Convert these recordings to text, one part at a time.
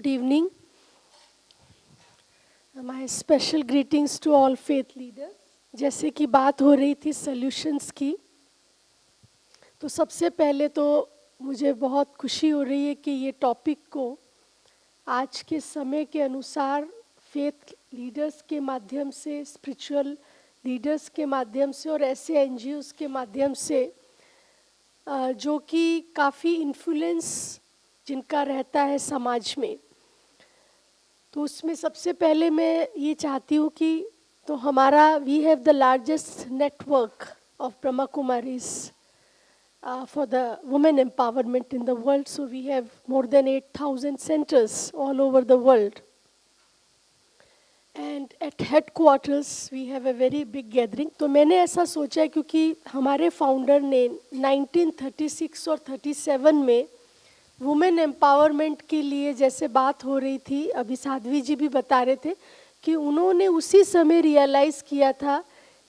evening. My special greetings to all faith leaders. जैसे कि बात हो रही थी सॉल्यूशंस की, तो सबसे पहले तो मुझे बहुत खुशी हो रही है कि ये टॉपिक को आज के समय के अनुसार फेथ लीडर्स के माध्यम से, स्पिरिचुअल लीडर्स के माध्यम से और ऐसे एनजीओस के माध्यम से जो कि काफ़ी इन्फ्लुएंस जिनका रहता है समाज में, तो उसमें सबसे पहले मैं ये चाहती हूँ कि तो हमारा we have the largest network of Brahma Kumaris for the women empowerment in the world. So we have more than 8,000 centers all over the world. And at headquarters we have a very big gathering. तो मैंने ऐसा सोचा है क्योंकि हमारे founder ने 1936 और 37 में वुमेन एम्पावरमेंट के लिए जैसे बात हो रही थी, अभी साध्वी जी भी बता रहे थे कि उन्होंने उसी समय रियलाइज़ किया था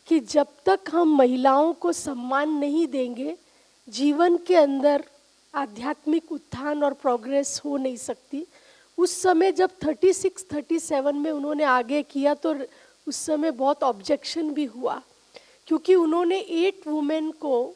कि जब तक हम महिलाओं को सम्मान नहीं देंगे, जीवन के अंदर आध्यात्मिक उत्थान और प्रोग्रेस हो नहीं सकती। उस समय जब 36-37 में उन्होंने आगे किया तो उस समय बहुत ऑब्जेक्शन भी हुआ, क्योंकि उन्होंने 8 वुमेन को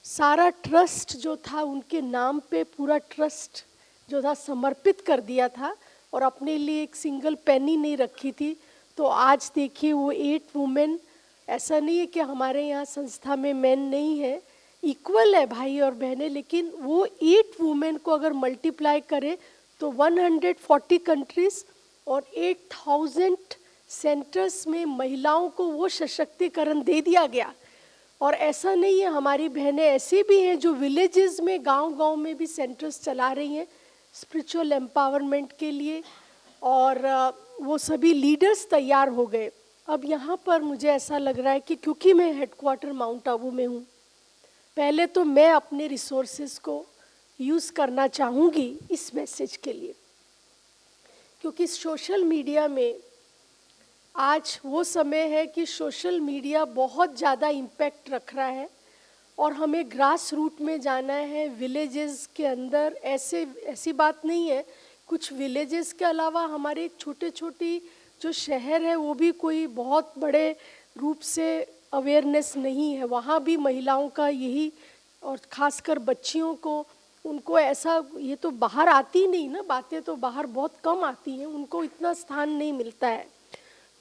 सारा ट्रस्ट जो था उनके नाम पे, पूरा ट्रस्ट जो था समर्पित कर दिया था और अपने लिए एक सिंगल पेनी नहीं रखी थी। तो आज देखिए वो 8 वुमेन, ऐसा नहीं है कि हमारे यहाँ संस्था में मेन नहीं है, इक्वल है भाई और बहनें, लेकिन वो 8 वुमेन को अगर मल्टीप्लाई करें तो 140 कंट्रीज और 8,000 सेंटर्स में महिलाओं को वो सशक्तिकरण दे दिया गया। और ऐसा नहीं है, हमारी बहनें ऐसी भी हैं जो विलेजेस में, गांव-गांव में भी सेंटर्स चला रही हैं स्पिरिचुअल एम्पावरमेंट के लिए, और वो सभी लीडर्स तैयार हो गए। अब यहाँ पर मुझे ऐसा लग रहा है कि क्योंकि मैं हेडक्वार्टर माउंट आबू में हूँ, पहले तो मैं अपने रिसोर्सेज को यूज़ करना चाहूँगी इस मैसेज के लिए, क्योंकि सोशल मीडिया में आज वो समय है कि सोशल मीडिया बहुत ज़्यादा इम्पैक्ट रख रहा है और हमें ग्रास रूट में जाना है, विलेजेस के अंदर। ऐसी बात नहीं है, कुछ विलेजेस के अलावा हमारे छोटे छोटी जो शहर है वो भी कोई बहुत बड़े रूप से अवेयरनेस नहीं है, वहाँ भी महिलाओं का यही, और ख़ासकर बच्चियों को, उनको ऐसा, ये तो बाहर आती नहीं ना, बातें तो बाहर बहुत कम आती हैं, उनको इतना स्थान नहीं मिलता है।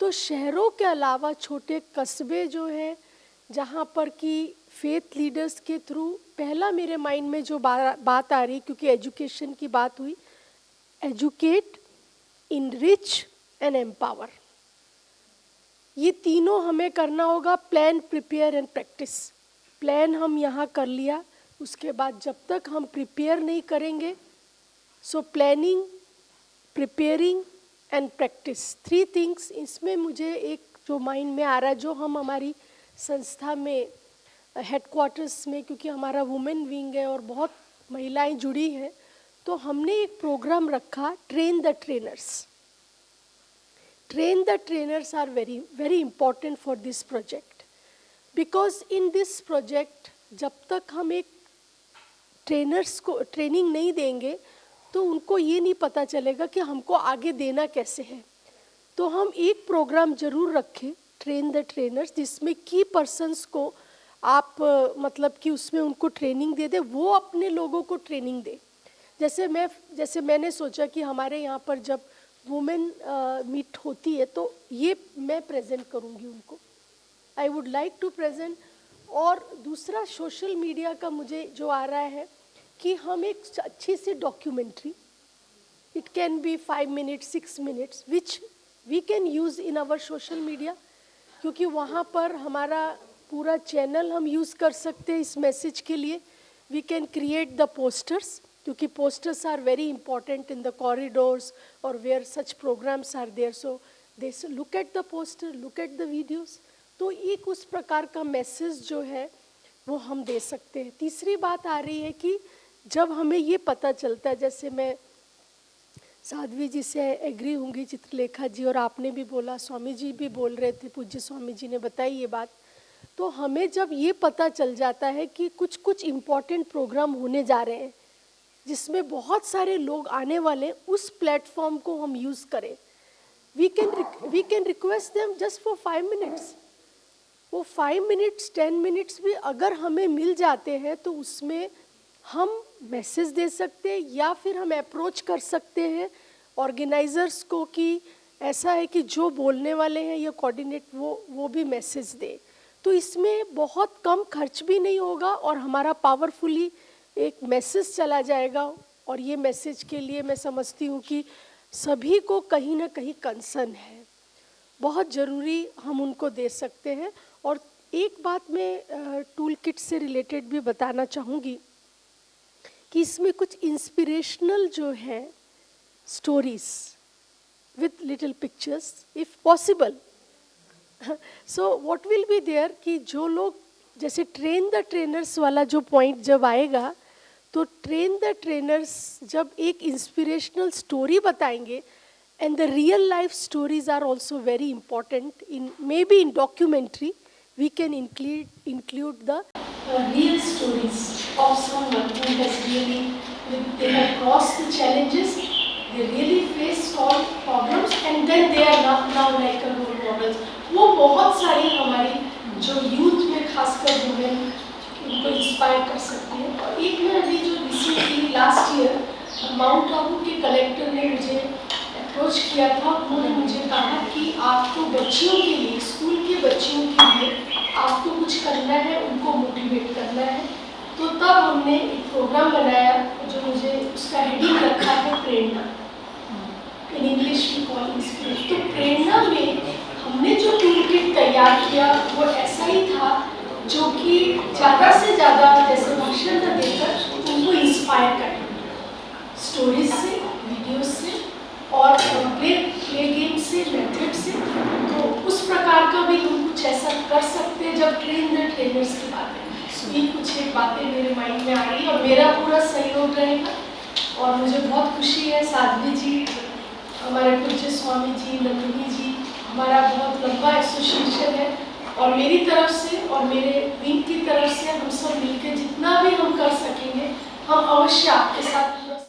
तो शहरों के अलावा छोटे कस्बे जो हैं, जहाँ पर कि फेथ लीडर्स के थ्रू, पहला मेरे माइंड में जो बात आ रही, क्योंकि एजुकेशन की बात हुई, एजुकेट, इनरिच एंड एम्पावर, ये तीनों हमें करना होगा। Plan, prepare and practice. Plan हम यहाँ कर लिया, उसके बाद जब तक हम प्रिपेयर नहीं करेंगे, so planning, preparing and practice, 3 things. इसमें मुझे एक जो माइंड में आ रहा है, जो हम हमारी संस्था में हेडक्वार्टर्स में, क्योंकि हमारा वुमेन विंग है और बहुत महिलाएं जुड़ी हैं, तो हमने एक प्रोग्राम रखा, train the trainers. Train the trainers are very, very important for this project, because in this project जब तक हम एक ट्रेनर्स को ट्रेनिंग नहीं देंगे तो उनको ये नहीं पता चलेगा कि हमको आगे देना कैसे है। तो हम एक प्रोग्राम ज़रूर रखें, ट्रेन द ट्रेनर्स, जिसमें की पर्सन्स को आप मतलब कि उसमें उनको ट्रेनिंग दे दे, वो अपने लोगों को ट्रेनिंग दे। जैसे मैंने सोचा कि हमारे यहाँ पर जब वुमेन मीट होती है तो ये मैं प्रेजेंट करूँगी उनको, I would like to present. और दूसरा सोशल मीडिया का मुझे जो आ रहा है कि हम एक अच्छी सी documentary, it can be 5 minutes 6 minutes, which we can use in our social media, क्योंकि वहाँ पर हमारा पूरा चैनल हम यूज़ कर सकते हैं इस मैसेज के लिए। We can create the posters, क्योंकि posters are very important in the corridors और where such programs are there, so they look at the poster, look at the videos. तो एक उस प्रकार का मैसेज जो है वो हम दे सकते हैं। तीसरी बात आ रही है कि जब हमें ये पता चलता है, जैसे मैं साध्वी जी से एग्री होंगी, चित्रलेखा जी, और आपने भी बोला, स्वामी जी भी बोल रहे थे, पूज्य स्वामी जी ने बताई ये बात, तो हमें जब ये पता चल जाता है कि कुछ कुछ इम्पॉर्टेंट प्रोग्राम होने जा रहे हैं, जिसमें बहुत सारे लोग आने वाले, उस प्लेटफॉर्म को हम यूज़ करें. We can request them just for 5 minutes. वो 5 मिनट्स 10 मिनट्स भी अगर हमें मिल जाते हैं तो उसमें हम मैसेज दे सकते हैं या फिर हम अप्रोच कर सकते हैं ऑर्गेनाइजर्स को कि ऐसा है कि जो बोलने वाले हैं या कोऑर्डिनेट वो भी मैसेज दे. तो इसमें बहुत कम खर्च भी नहीं होगा और हमारा पावरफुली एक मैसेज चला जाएगा. और ये मैसेज के लिए मैं समझती हूँ कि सभी को कहीं ना कहीं कंसर्न है, बहुत ज़रूरी हम उनको दे सकते हैं. और एक बात मैं टूल किट से रिलेटेड भी बताना चाहूँगी कि इसमें कुछ इंस्पिरेशनल जो है stories with little pictures if possible. So what will be there कि जो लोग जैसे ट्रेन द ट्रेनर्स वाला जो पॉइंट जब आएगा तो ट्रेन द ट्रेनर्स जब एक इंस्पिरेशनल स्टोरी बताएंगे, and the real life stories are also very important. In maybe in documentary we can include the real stories of someone who has really they have crossed the challenges, they really faced all problems and then they are now like a role models. वो बहुत सारी हमारी जो youth में खासकर जो है उनको इंस्पायर कर सकती है. और एक में अभी जो recently last year mount Abu के कलेक्टर ने मुझे अप्रोच किया था. उन्होंने मुझे कहा कि आपको बच्चियों के लिए, स्कूल के बच्चियों के लिए आपको कुछ करना है, उनको मोटिवेट करना है. तो तब हमने एक प्रोग्राम बनाया जो मुझे उसका हेडिंग रखा है Prerna. In English we call inspiration. तो प्रेरणा में हमने जो टूल किट तैयार किया वो ऐसा ही था जो कि ज़्यादा से ज़्यादा जैसे भाषण न देकर उनको इंस्पायर करें स्टोरीज से, वीडियोज से और प्ले गेम से, मेथड से. तो उस प्रकार का भी हम कुछ ऐसा कर सकते हैं जब ट्रेन द ट्रेनर्स की बात है. ये कुछ एक बातें मेरे माइंड में आ रही और मेरा पूरा सहयोग रहेगा. और मुझे बहुत खुशी है साध्वी जी, हमारे पूज्य स्वामी जी, नंदिनी जी, हमारा बहुत लंबा एसोसिएशन है और मेरी तरफ से और मेरे विंग की तरफ से हम सब मिलकर जितना भी हम कर सकेंगे हम अवश्य आपके साथ